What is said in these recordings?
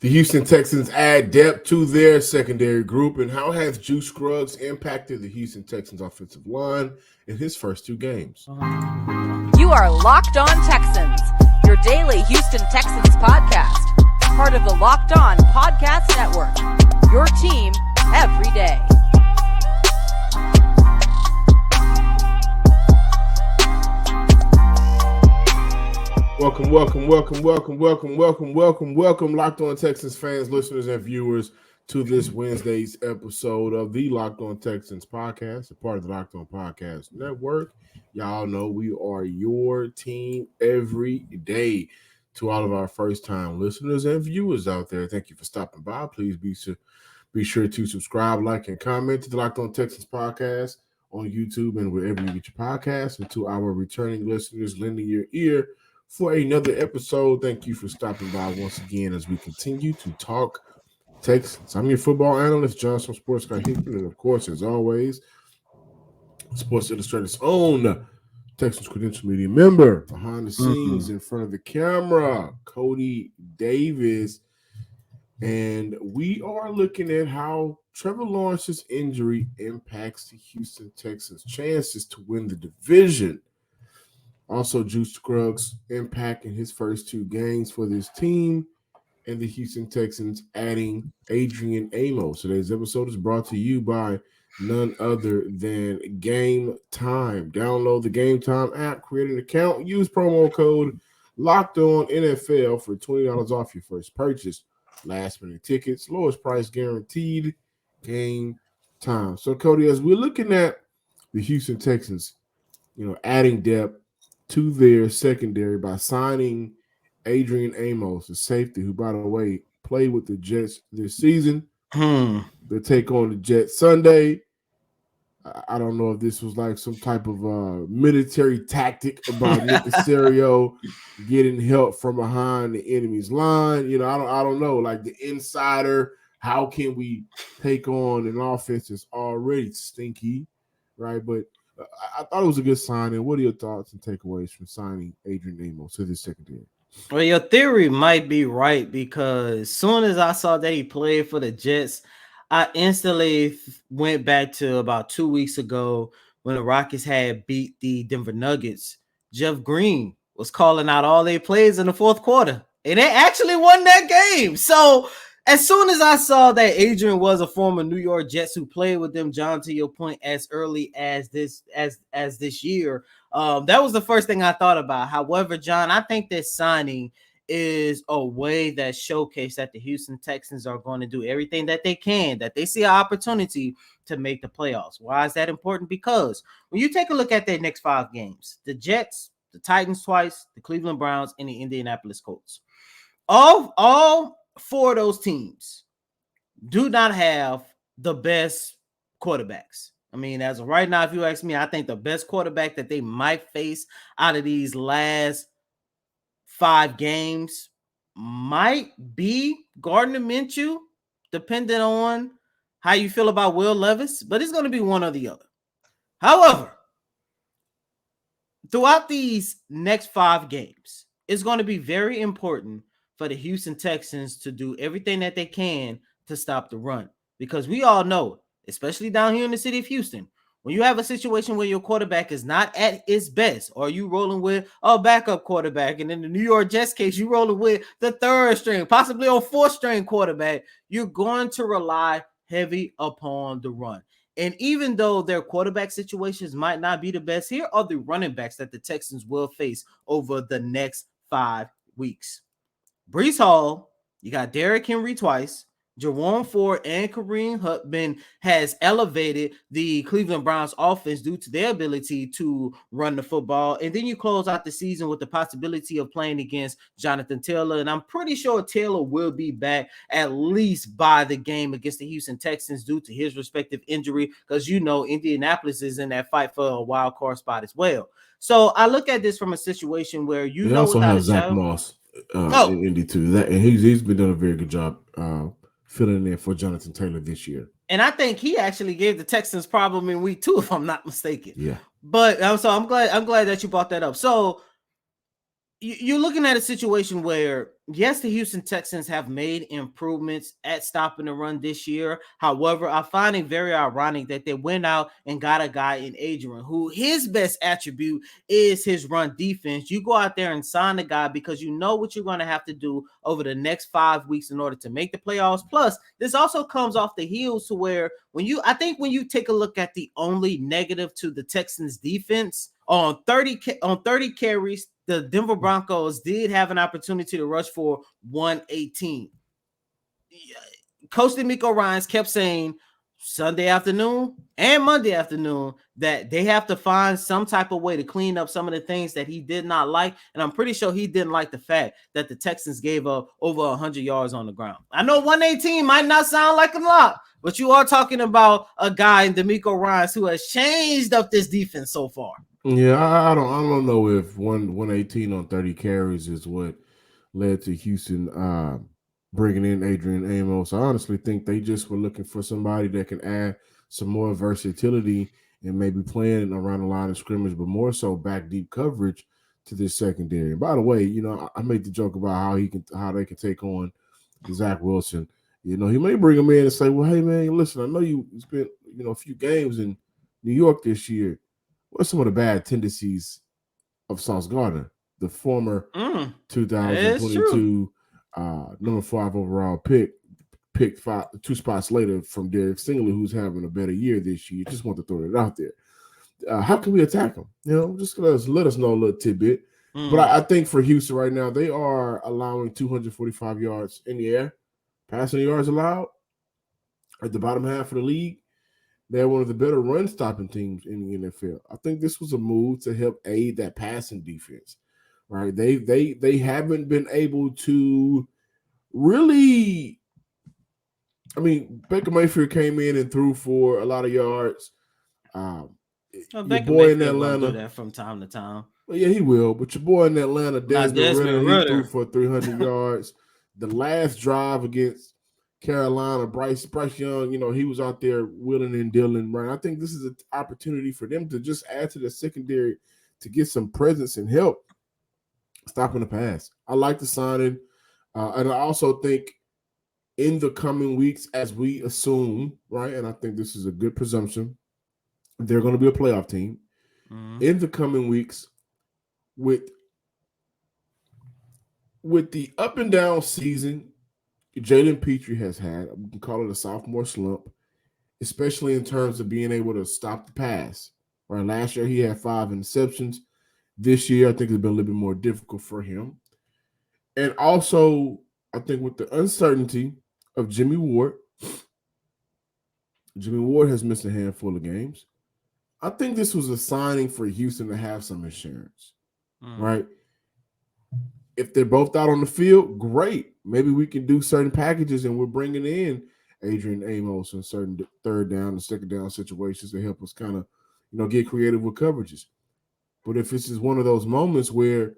The Houston Texans add depth to their secondary group, and how has Juice Scruggs impacted the Houston Texans offensive line in his first two games? You are Locked On Texans, your daily Houston Texans podcast, part of the Locked On Podcast Network, your team every day. Welcome, Locked On Texans fans, listeners, and viewers to this Wednesday's episode of the Locked On Texans podcast, a part of the Locked On Podcast Network. Y'all know we are your team every day. To all of our first-time listeners and viewers out there, thank you for stopping by. Please be sure to subscribe, like, and comment to the Locked On Texans podcast on YouTube and wherever you get your podcasts. And to our returning listeners lending your ear for another episode, thank you for stopping by once again as we continue to talk Texans. I'm your football analyst, Johnson Sports Guy Hickman, and of course, as always, Sports Illustrated's own Texans Credential Media member behind the scenes in front of the camera, Cody Davis. And we are looking at how Trevor Lawrence's injury impacts the Houston Texans' chances to win the division. Also, Juice Scruggs' impact in his first two games for this team, and the Houston Texans adding Adrian Amos. Today's episode is brought to you by none other than Game Time. Download the Game Time app, create an account, use promo code LOCKEDONNFL for $20 off your first purchase. Last minute tickets, lowest price guaranteed. Game Time. So, Cody, as we're looking at the Houston Texans, adding depth to their secondary by signing Adrian Amos, a safety who, by the way, played with the Jets this season. They take on the Jets Sunday. I don't know if this was like some type of military tactic about Nick Caserio getting help from behind the enemy's line. I don't know. Like the insider, how can we take on an offense that's already stinky, right? But I thought it was a good signing. What are your thoughts and takeaways from signing Adrian Amos to the secondary? Well, your theory might be right, because as soon as I saw that he played for the Jets, I instantly went back to about 2 weeks ago when the Rockets had beat the Denver Nuggets. Jeff Green was calling out all their plays in the fourth quarter, and they actually won that game. So as soon as I saw that Adrian was a former New York Jets who played with them, John, to your point, as early as this year, that was the first thing I thought about. However, John, I think this signing is a way that showcase that the Houston Texans are going to do everything that they can, that they see an opportunity to make the playoffs. Why is that important? Because when you take a look at their next 5 games, the Jets, the Titans twice, the Cleveland Browns, and the Indianapolis Colts, all 4 of those teams do not have the best quarterbacks. I mean, as of right now, if you ask me, I think the best quarterback that they might face out of these last 5 games might be Gardner Minshew, depending on how you feel about Will Levis, but it's going to be one or the other. However, throughout these next 5 games, it's going to be very important for the Houston Texans to do everything that they can to stop the run, because we all know, especially down here in the city of Houston, when you have a situation where your quarterback is not at its best, or you rolling with a backup quarterback, and in the New York Jets case, you rolling with the 3rd string, possibly a 4th string quarterback, you're going to rely heavy upon the run. And even though their quarterback situations might not be the best, here are the running backs that the Texans will face over the next 5 weeks. Breece Hall, you got Derrick Henry twice, Jerome Ford and Kareem Hunt has elevated the Cleveland Browns offense due to their ability to run the football. And then you close out the season with the possibility of playing against Jonathan Taylor. And I'm pretty sure Taylor will be back at least by the game against the Houston Texans due to his respective injury, because Indianapolis is in that fight for a wild card spot as well. So I look at this from a situation where they also have Zach Moss in Indy too. And he's been doing a very good job filling in for Jonathan Taylor this year. And I think he actually gave the Texans problem in week 2, if I'm not mistaken. Yeah. But so I'm glad that you brought that up. So you're looking at a situation where, yes, the Houston Texans have made improvements at stopping the run this year. However, I find it very ironic that they went out and got a guy in Adrian who his best attribute is his run defense. You go out there and sign the guy because you know what you're going to have to do over the next 5 weeks in order to make the playoffs. Plus, this also comes off the heels to where when you take a look at the only negative to the Texans defense on 30 carries, the Denver Broncos did have an opportunity to rush for 118. Coach DeMeco Ryans kept saying Sunday afternoon and Monday afternoon that they have to find some type of way to clean up some of the things that he did not like. And I'm pretty sure he didn't like the fact that the Texans gave up over 100 yards on the ground. I know 118 might not sound like a lot, but you are talking about a guy in DeMeco Ryans who has changed up this defense so far. Yeah, I don't know if 118 on 30 carries is what led to Houston bringing in Adrian Amos. I honestly think they just were looking for somebody that can add some more versatility and maybe playing around the line of scrimmage, but more so back deep coverage to this secondary. And by the way, I made the joke about how they can take on Zach Wilson. He may bring him in and say, "Well, hey man, listen, I know you spent a few games in New York this year. What's some of the bad tendencies of Sauce Gardner, the former 2022 number 5 overall picked 2 spots later from Derek Stingley, who's having a better year this year? Just want to throw it out there. How can we attack him? Just let us know a little tidbit. But I think for Houston right now, they are allowing 245 yards in the air, passing yards allowed at the bottom half of the league. They're one of the better run-stopping teams in the NFL. I think this was a move to help aid that passing defense, right? They haven't been able to really. I mean, Baker Mayfield came in and threw for a lot of yards. Your boy in Atlanta do that from time to time. Well, yeah, he will. But your boy in Atlanta, Desmond Ridder, he threw for 300 yards. The last drive against Carolina, Bryce Young, he was out there willing and dealing, right? I think this is an opportunity for them to just add to the secondary to get some presence and help stopping the pass. I like the signing. And I also think in the coming weeks, as we assume, right, and I think this is a good presumption, they're going to be a playoff team. In the coming weeks, with the up and down season Jalen Petrie has had, we can call it a sophomore slump, especially in terms of being able to stop the pass. Right, last year he had 5 interceptions. This year, I think it's been a little bit more difficult for him. And also, I think with the uncertainty of Jimmy Ward has missed a handful of games. I think this was a signing for Houston to have some insurance, right? If they're both out on the field, great. Maybe we can do certain packages and we're bringing in Adrian Amos in certain third down and second down situations to help us kind of, get creative with coverages. But if this is one of those moments where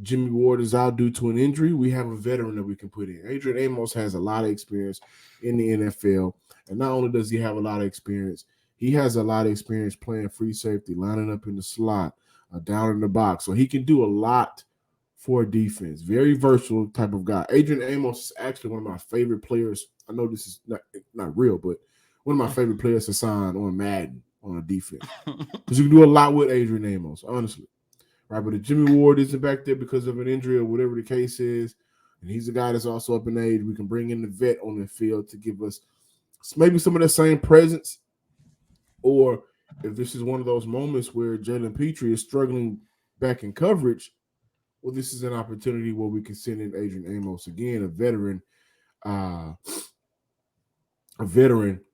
Jimmy Ward is out due to an injury, we have a veteran that we can put in. Adrian Amos has a lot of experience in the NFL. And not only does he have a lot of experience, he has a lot of experience playing free safety, lining up in the slot, down in the box. So he can do a lot for defense. Very versatile type of guy. Adrian Amos is actually one of my favorite players. I know this is not real, but one of my favorite players to sign on Madden on a defense. Because you can do a lot with Adrian Amos, honestly. Right, but if Jimmy Ward isn't back there because of an injury or whatever the case is, and he's a guy that's also up in age, we can bring in the vet on the field to give us maybe some of the same presence. Or if this is one of those moments where Jalen Petrie is struggling back in coverage, well, this is an opportunity where we can send in Adrian Amos again, a veteran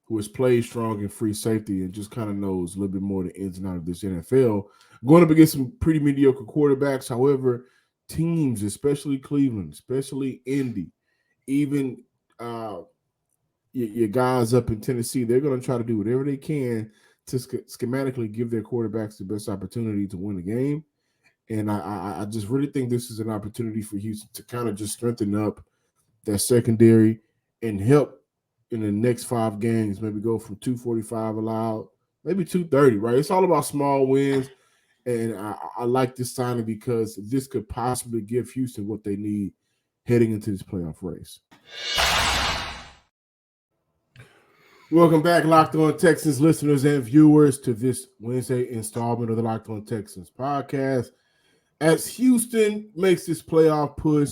who has played strong in free safety and just kind of knows a little bit more the ins and outs of this NFL. Going up against some pretty mediocre quarterbacks. However, teams, especially Cleveland, especially Indy, even your guys up in Tennessee, they're going to try to do whatever they can to schematically give their quarterbacks the best opportunity to win the game. And I just really think this is an opportunity for Houston to kind of just strengthen up that secondary and help in the next 5 games, maybe go from 245 allowed, maybe 230, right? It's all about small wins. And I like this signing because this could possibly give Houston what they need heading into this playoff race. Welcome back, Locked On Texans listeners and viewers, to this Wednesday installment of the Locked On Texans podcast. As Houston makes this playoff push,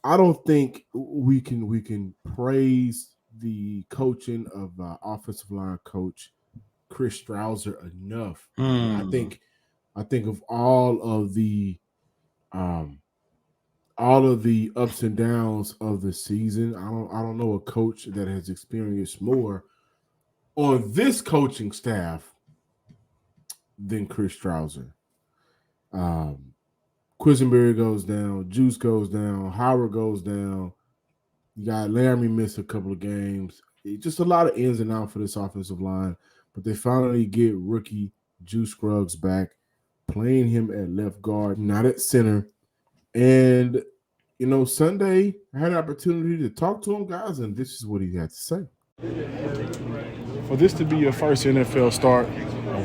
I don't think we can praise the coaching of offensive line coach Chris Strouser enough. I think of all of the ups and downs of the season, I don't know a coach that has experienced more on this coaching staff than Chris Strouser. Quisenberry goes down, Juice goes down, Howard goes down. You got Laramie miss a couple of games. Just a lot of ins and outs for this offensive line. But they finally get rookie Juice Scruggs back, playing him at left guard, not at center. And, Sunday, I had an opportunity to talk to him, guys, and this is what he had to say. For this to be your first NFL start,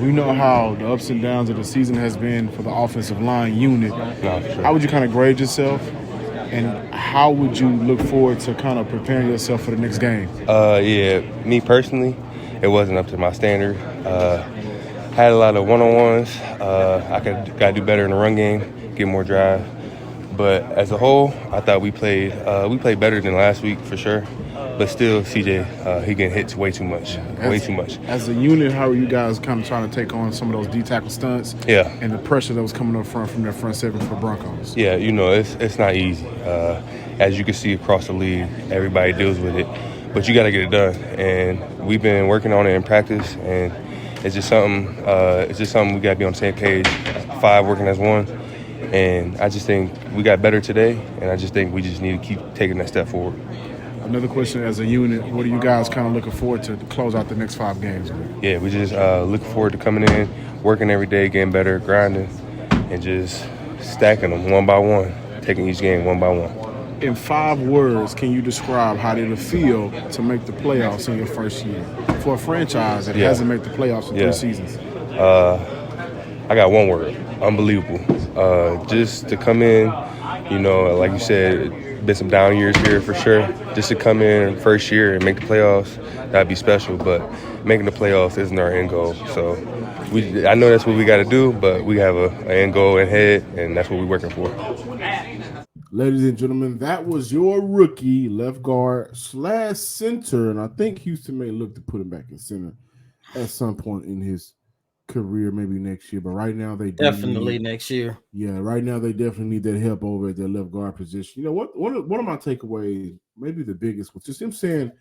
we know how the ups and downs of the season has been for the offensive line unit. How would you kind of grade yourself, and how would you look forward to kind of preparing yourself for the next game? Me personally, it wasn't up to my standard. Had a lot of one-on-ones. I got to do better in the run game, get more drive. But as a whole, I thought we played better than last week for sure. But still, CJ, he getting hit way too much. As a unit, how are you guys kind of trying to take on some of those D-tackle stunts? Yeah. And the pressure that was coming up front from their front seven for Broncos? Yeah, it's not easy. As you can see across the league, everybody deals with it. But you got to get it done. And we've been working on it in practice, and it's just something we got to be on the same page, 5 working as one. And I just think we got better today, and I just think we just need to keep taking that step forward. Another question, as a unit, what are you guys kind of looking forward to close out the next 5 games? Yeah, we just looking forward to coming in, working every day, getting better, grinding, and just stacking them one by one, taking each game one by one. In 5 words, can you describe how did it feel to make the playoffs in your first year for a franchise that hasn't made the playoffs in 3 seasons? I got one word: unbelievable. Just to come in, like you said, been some down years here for sure. Just to come in first year and make the playoffs, that'd be special. But making the playoffs isn't our end goal. So I know that's what we got to do, but we have an end goal in head, and that's what we're working for. Ladies and gentlemen, that was your rookie left guard / center, and I think Houston may look to put him back in center at some point in his career, maybe next year. But right now they definitely next year. Yeah, right now they definitely need that help over at their left guard position. One of my takeaways, maybe the biggest, was just him saying,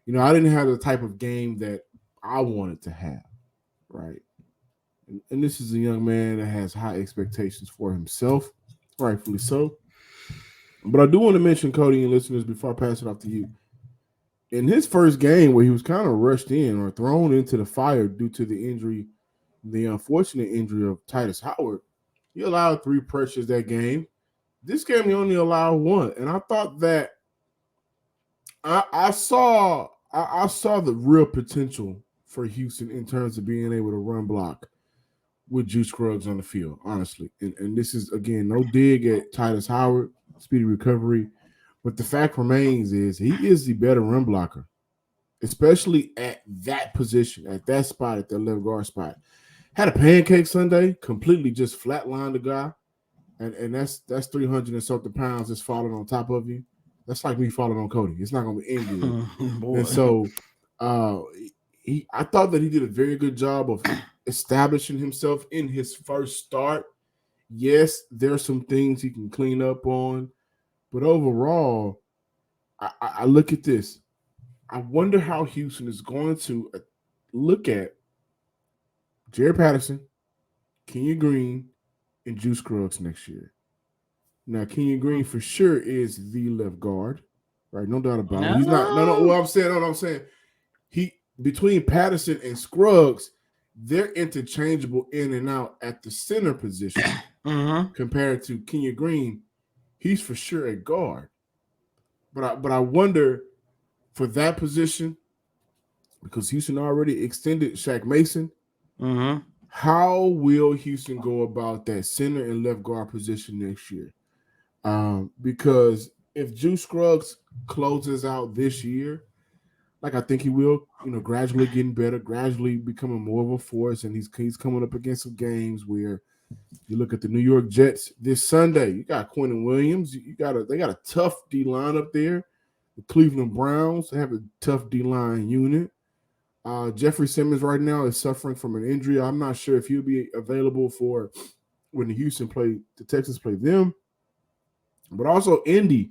I didn't have the type of game that I wanted to have, right? And this is a young man that has high expectations for himself, rightfully so. But I do want to mention, Cody and listeners, before I pass it off to you, in his first game where he was kind of rushed in or thrown into the fire due to the unfortunate injury of Titus Howard, he allowed 3 pressures that game. This game, he only allowed 1. And I thought that I saw the real potential for Houston in terms of being able to run block with Juice Scruggs on the field, honestly. And this is, again, no dig at Titus Howard, speedy recovery. But the fact remains is he is the better run blocker, especially at that position, at that spot, at the left guard spot. Had a pancake Sunday, completely just flatlined the guy. And that's 300 and something pounds that's falling on top of you. That's like me falling on Cody. It's not going to be any good. And so I thought that he did a very good job of establishing himself in his first start. Yes, there's some things he can clean up on. But overall, I look at this. I wonder how Houston is going to look at Jared Patterson, Kenyon Green, and Juice Scruggs next year. Now, Kenyon Green for sure is the left guard, right? No doubt about it. He's not. No. What I'm saying, he between Patterson and Scruggs, they're interchangeable in and out at the center position. Compared to Kenyon Green, he's for sure a guard. But I wonder for that position, because Houston already extended Shaq Mason. How will Houston go about that center and left guard position next year? Because if Juice Scruggs closes out this year, like I think he will, gradually getting better, gradually becoming more of a force, and he's coming up against some games where you look at the New York Jets this Sunday. You got Quentin Williams. They got a tough D line up there. The Cleveland Browns have a tough D line unit. Jeffrey Simmons right now is suffering from an injury. I'm not sure if he'll be available for when the Texans play them. But also Indy.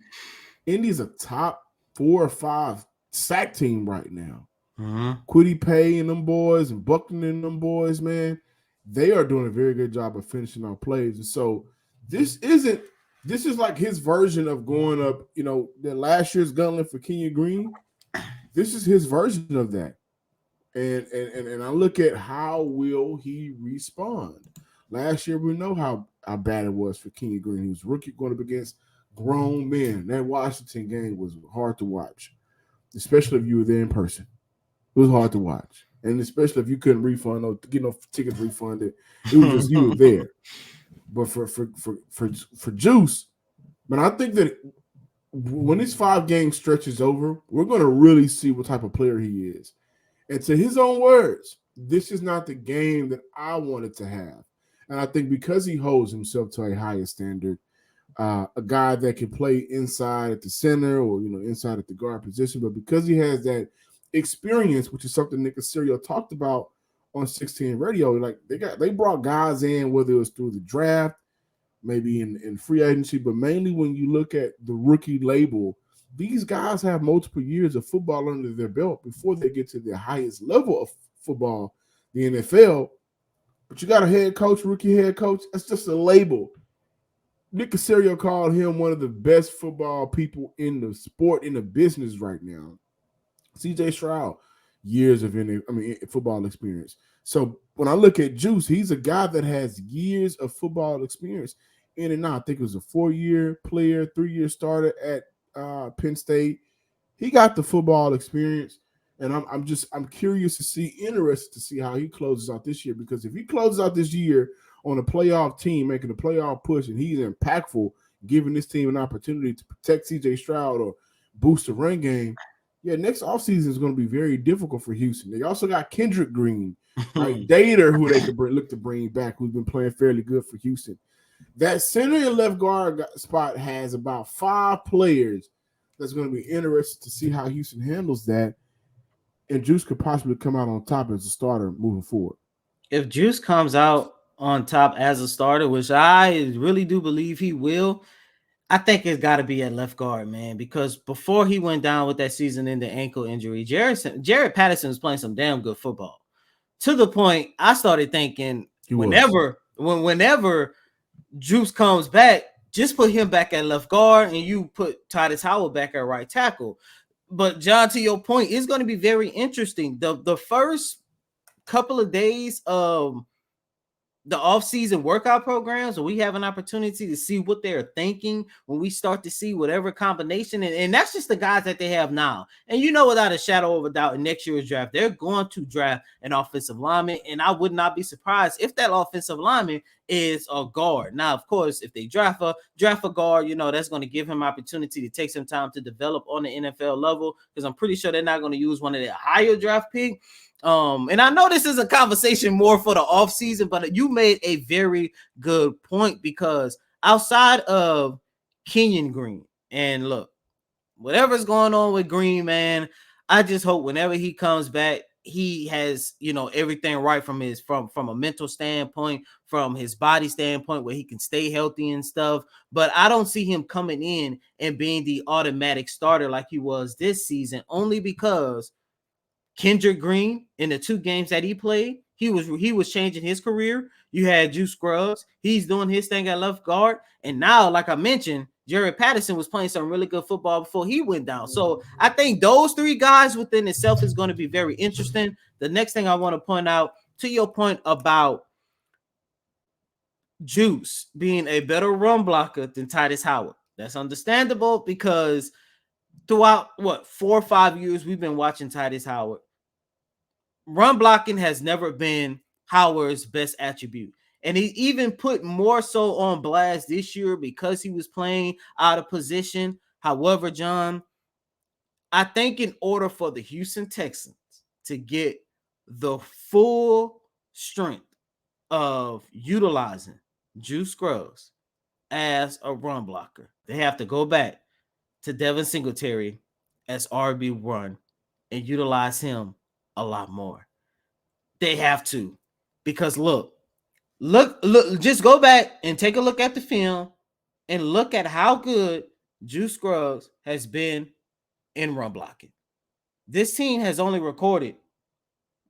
Indy's a top 4 or 5 sack team right now. Quiddy Pay and them boys and Buckner and them boys, man, they are doing a very good job of finishing our plays. And so this is like his version of going up, the last year's gauntlet for Kenyon Green. This is his version of that. And I look at how will he respond. Last year, we know how bad it was for Kenyon Green. He was rookie going up against grown men. That Washington game was hard to watch, especially if you were there in person. It was hard to watch, and especially if you couldn't refund or get no tickets refunded. It was just you were there. But for Juice, man, I think that when this 5-game stretch is over, we're going to really see what type of player he is. And to his own words, this is not the game that I wanted to have. And I think because he holds himself to a higher standard, a guy that can play inside at the center or, inside at the guard position, but because he has that experience, which is something Nick Caserio talked about on 16 Radio, like they brought guys in, whether it was through the draft, maybe in free agency, but mainly when you look at the rookie label, these guys have multiple years of football under their belt before they get to the highest level of football, the NFL. But you got a head coach, rookie head coach. That's just a label. Nick Caserio called him one of the best football people in the sport, in the business right now. C.J. Stroud, years of football experience. So when I look at Juice, he's a guy that has years of football experience in and out. I think it was a 4-year player, 3-year starter at Penn State. He got the football experience, and I'm curious to see, interested to see how he closes out this year, because if he closes out this year on a playoff team, making a playoff push, and he's impactful, giving this team an opportunity to protect C.J. Stroud or boost the run game, next offseason is going to be very difficult for Houston. They also got Kendrick Green, right? Dater, who they could look to bring back, who's been playing fairly good for Houston. That center and left guard spot has about 5 players that's going to be interested to see how Houston handles that, and Juice could possibly come out on top as a starter moving forward. If Juice comes out on top as a starter, which I really do believe he will, I think it's got to be at left guard, man, because before he went down with that season-ending ankle injury, Jared Patterson was playing some damn good football, to the point I started thinking whenever Juice comes back, just put him back at left guard and you put Titus Howard back at right tackle. But John, to your point, it's going to be very interesting. The first couple of days of the off-season workout programs, where we have an opportunity to see what they're thinking when we start to see whatever combination, and that's just the guys that they have now. And without a shadow of a doubt, in next year's draft, they're going to draft an offensive lineman, and I would not be surprised if that offensive lineman is a guard. Now, of course, if they draft a guard, that's going to give him opportunity to take some time to develop on the NFL level, because I'm pretty sure they're not going to use one of their higher draft picks. And I know this is a conversation more for the offseason, but you made a very good point, because outside of Kenyon Green, and look, whatever's going on with Green, man, I just hope whenever he comes back, he has, everything right from a mental standpoint, from his body standpoint, where he can stay healthy and stuff. But I don't see him coming in and being the automatic starter like he was this season, only because Kendrick Green, in the 2 games that he played, he was changing his career. You had Juice Scruggs, he's doing his thing at left guard, and now, like I mentioned, Jared Patterson was playing some really good football before he went down. So I think those 3 guys within itself is going to be very interesting. The next thing I want to point out, to your point about Juice being a better run blocker than Titus Howard, that's understandable, because throughout 4 or 5 years we've been watching Titus Howard, run blocking has never been Howard's best attribute. And he even put more so on blast this year because he was playing out of position. However, John, I think in order for the Houston Texans to get the full strength of utilizing Juice Scruggs as a run blocker, they have to go back to Devin Singletary as RB1 and utilize him a lot more. They have to, because look, just go back and take a look at the film and look at how good Juice Scruggs has been in run blocking. This team has only recorded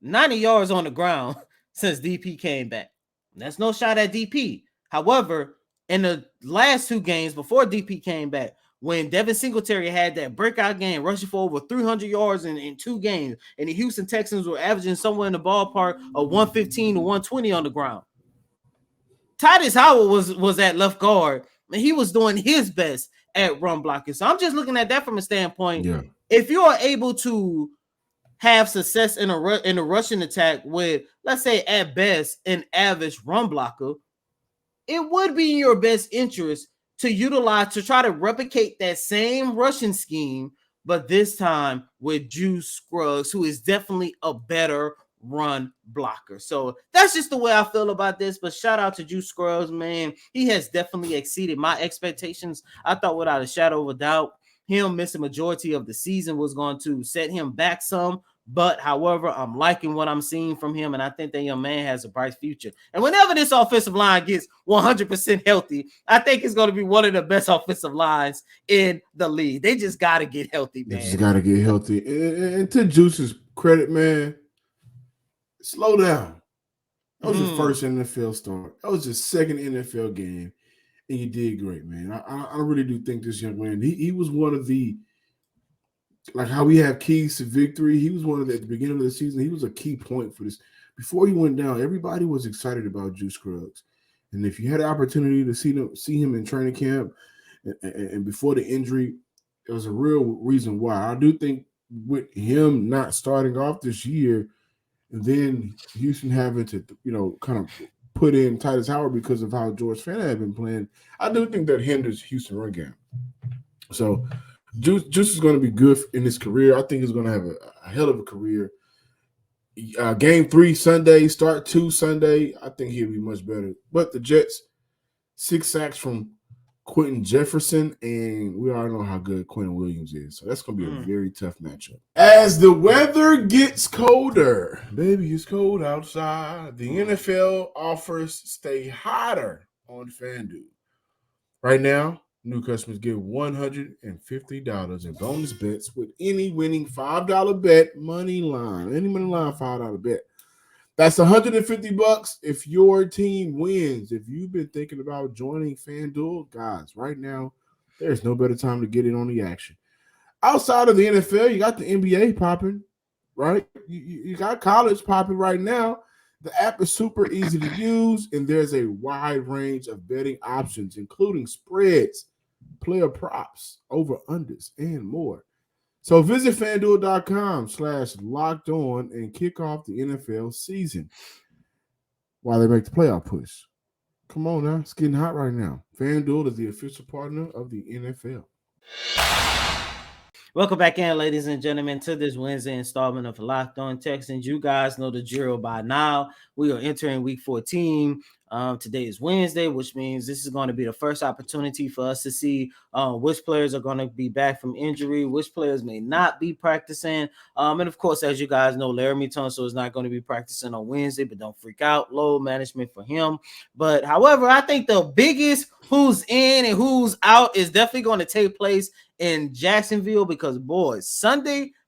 90 yards on the ground since DP came back. That's no shot at DP. However, in the last 2 games before DP came back, when Devin Singletary had that breakout game, rushing for over 300 yards in 2 games, and the Houston Texans were averaging somewhere in the ballpark of 115 to 120 on the ground. Titus Howard was at left guard, and he was doing his best at run blocking. So I'm just looking at that from a standpoint. Yeah. If you are able to have success in a rushing attack with, let's say, at best, an average run blocker, it would be in your best interest to utilize, to try to replicate that same rushing scheme, but this time with Juice Scruggs, who is definitely a better run blocker. So that's just the way I feel about this. But shout out to Juice Scruggs, man. He has definitely exceeded my expectations. I thought without a shadow of a doubt, him missing majority of the season was going to set him back some. But however, I'm liking what I'm seeing from him, and I think that young man has a bright future. And whenever this offensive line gets 100% healthy, I think it's going to be one of the best offensive lines in the league. They just got to get healthy, man. They just got to get healthy. And to Juice's credit, man, slow down. That was your first NFL start. That was your second NFL game, and you did great, man. I really do think this young man, he was one of the, like how we have keys to victory. He was one of the, at the beginning of the season, he was a key point for this. Before he went down, everybody was excited about Juice Scruggs. And if you had the opportunity to see him in training camp and before the injury, there was a real reason why. I do think with him not starting off this year, and then Houston having to, kind of put in Titus Howard because of how George Fant had been playing, I do think that hinders Houston run game. So Juice is going to be good in his career. I think he's going to have a hell of a career. Game 3 Sunday, start 2 Sunday. I think he'll be much better. But the Jets, 6 sacks from Quentin Jefferson, and we all know how good Quentin Williams is. So that's going to be a very tough matchup. As the weather gets colder, baby, it's cold outside. The NFL offers stay hotter on FanDuel. Right now, new customers get $150 in bonus bets with any winning $5 bet money line. Any money line $5 bet. That's $150 if your team wins. If you've been thinking about joining FanDuel, guys, right now, there's no better time to get in on the action. Outside of the NFL, you got the NBA popping, right? You got college popping right now. The app is super easy to use, and there's a wide range of betting options, including spreads, player props, over-unders, and more. So visit FanDuel.com/locked-on and kick off the NFL season while they make the playoff push. Come on now. It's getting hot right now. FanDuel is the official partner of the NFL. Welcome back in, ladies and gentlemen, to this Wednesday installment of Locked On Texans. You guys know the drill by now. We are entering week 14. Today is Wednesday, which means this is going to be the first opportunity for us to see which players are going to be back from injury, which players may not be practicing. And of course, as you guys know, Laramie Tunsil is not going to be practicing on Wednesday, but don't freak out. Load management for him. But however, I think the biggest who's in and who's out is definitely going to take place in Jacksonville because, boys,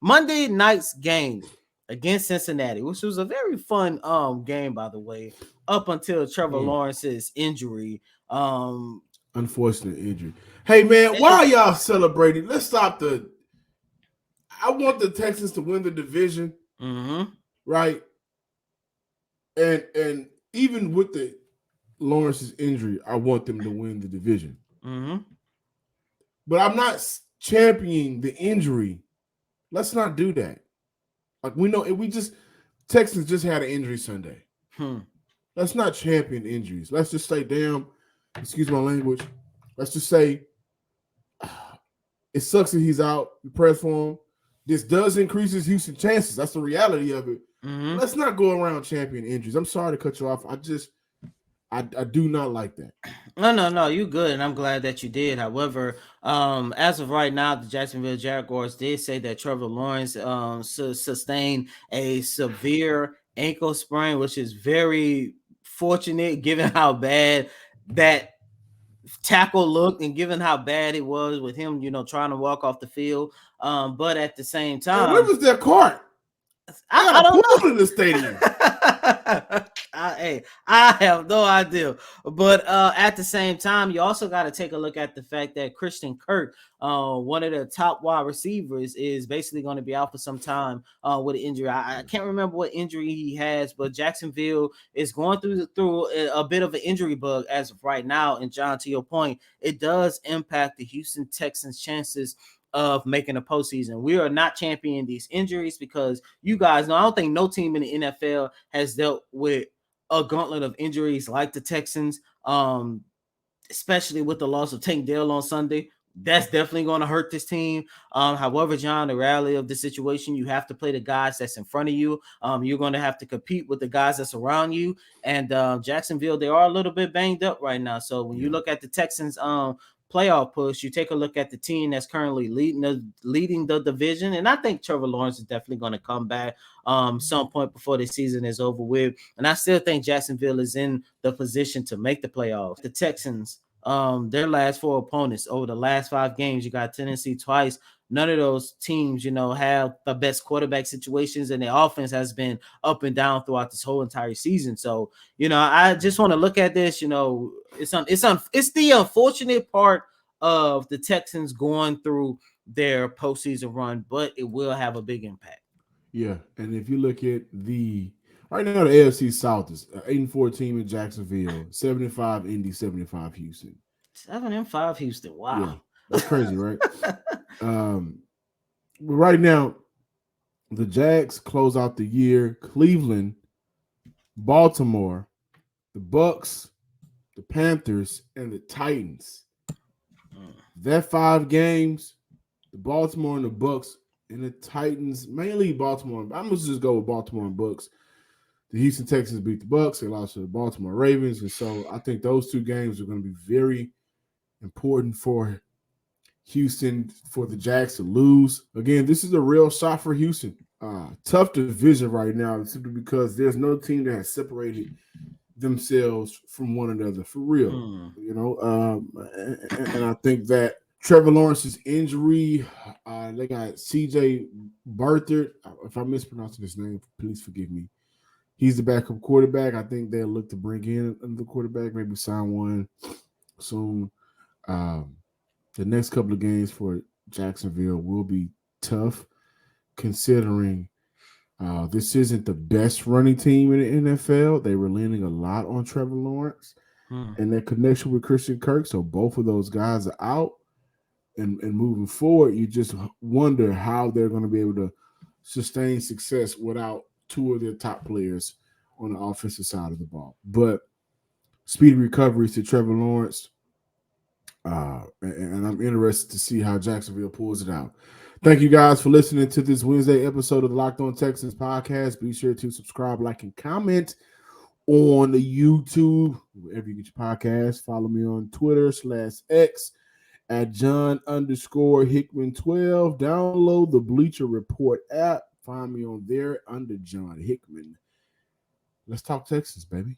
Monday night's game against Cincinnati, which was a very fun game, by the way, up until Trevor Lawrence's injury. Unfortunate injury. Hey, man, why are y'all celebrating? Let's stop I want the Texans to win the division, right? And even with the Lawrence's injury, I want them to win the division. But I'm not championing the injury. Let's not do that. Like we know, Texans just had an injury Sunday. Let's not champion injuries. Let's just say, damn, excuse my language. Let's just say it sucks that he's out. We press for him. This does increase his Houston chances. That's the reality of it. Mm-hmm. Let's not go around champion injuries. I'm sorry to cut you off. I do not like that. No, you good, and I'm glad that you did. However, as of right now, the Jacksonville Jaguars did say that Trevor Lawrence sustained a severe ankle sprain, which is very fortunate given how bad that tackle looked and given how bad it was with him, trying to walk off the fild. But at the same time, where was their cart? I don't know in the stadium. I have no idea. But at the same time, you also got to take a look at the fact that Christian Kirk, one of the top wide receivers, is basically going to be out for some time with an injury. I can't remember what injury he has, but Jacksonville is going through a bit of an injury bug as of right now. And John, to your point, it does impact the Houston Texans' chances of making a postseason. We are not championing these injuries because you guys know, I don't think no team in the NFL has dealt with a gauntlet of injuries like the Texans, especially with the loss of Tank Dell on Sunday. That's definitely going to hurt this team. However, John, the reality of the situation, you have to play the guys that's in front of you. You're going to have to compete with the guys that's around you. And Jacksonville, they are a little bit banged up right now. So when you look at the Texans playoff push, you take a look at the team that's currently leading the division, and I think Trevor Lawrence is definitely going to come back some point before the season is over with. And I still think Jacksonville is in the position to make the playoffs. The Texans, their last 4 opponents over the last 5 games, you got Tennessee twice. None of those teams, have the best quarterback situations, and their offense has been up and down throughout this whole entire season. So, I just want to look at this. It's the unfortunate part of the Texans going through their postseason run, but it will have a big impact. Yeah, and if you look at right now, the AFC South is 8-4 team in Jacksonville, 75 Indy, 75 Houston. 7-5 Houston. Wow. Yeah, that's crazy, right? But right now, the Jags close out the year. Cleveland, Baltimore, the Bucks, the Panthers, and the Titans. That 5 games, the Baltimore and the Bucks and the Titans, mainly Baltimore. I'm gonna just go with Baltimore and Bucks. The Houston Texans beat the Bucks. They lost to the Baltimore Ravens, and so I think those 2 games are going to be very important for Houston, for the Jags to lose. Again, this is a real shot for Houston. Tough division right now simply because there's no team that has separated themselves from one another for real. And I think that Trevor Lawrence's injury, they got CJ Beathard. If I'm mispronouncing his name, please forgive me. He's the backup quarterback. I think they'll look to bring in another quarterback, maybe sign one soon. The next couple of games for Jacksonville will be tough, considering this isn't the best running team in the NFL. They were leaning a lot on Trevor Lawrence and their connection with Christian Kirk. So both of those guys are out. And moving forward, you just wonder how they're going to be able to sustain success without 2 of their top players on the offensive side of the ball. But speedy recovery to Trevor Lawrence. And I'm interested to see how Jacksonville pulls it out. Thank you guys for listening to this Wednesday episode of the Locked On Texans podcast. Be sure to subscribe, like, and comment on the YouTube, wherever you get your podcast. Follow me on Twitter /X at John_Hickman12. Download the Bleacher Report app. Find me on there under John Hickman. Let's talk Texans, baby.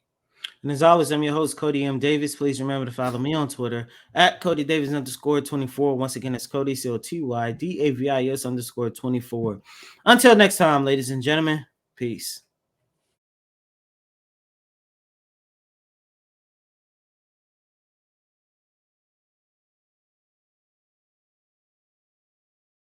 And as always, I'm your host, Cody M. Davis. Please remember to follow me on Twitter at Cody Davis _24. Once again, it's Cody COTYDAVIS _24. Until next time, ladies and gentlemen, peace.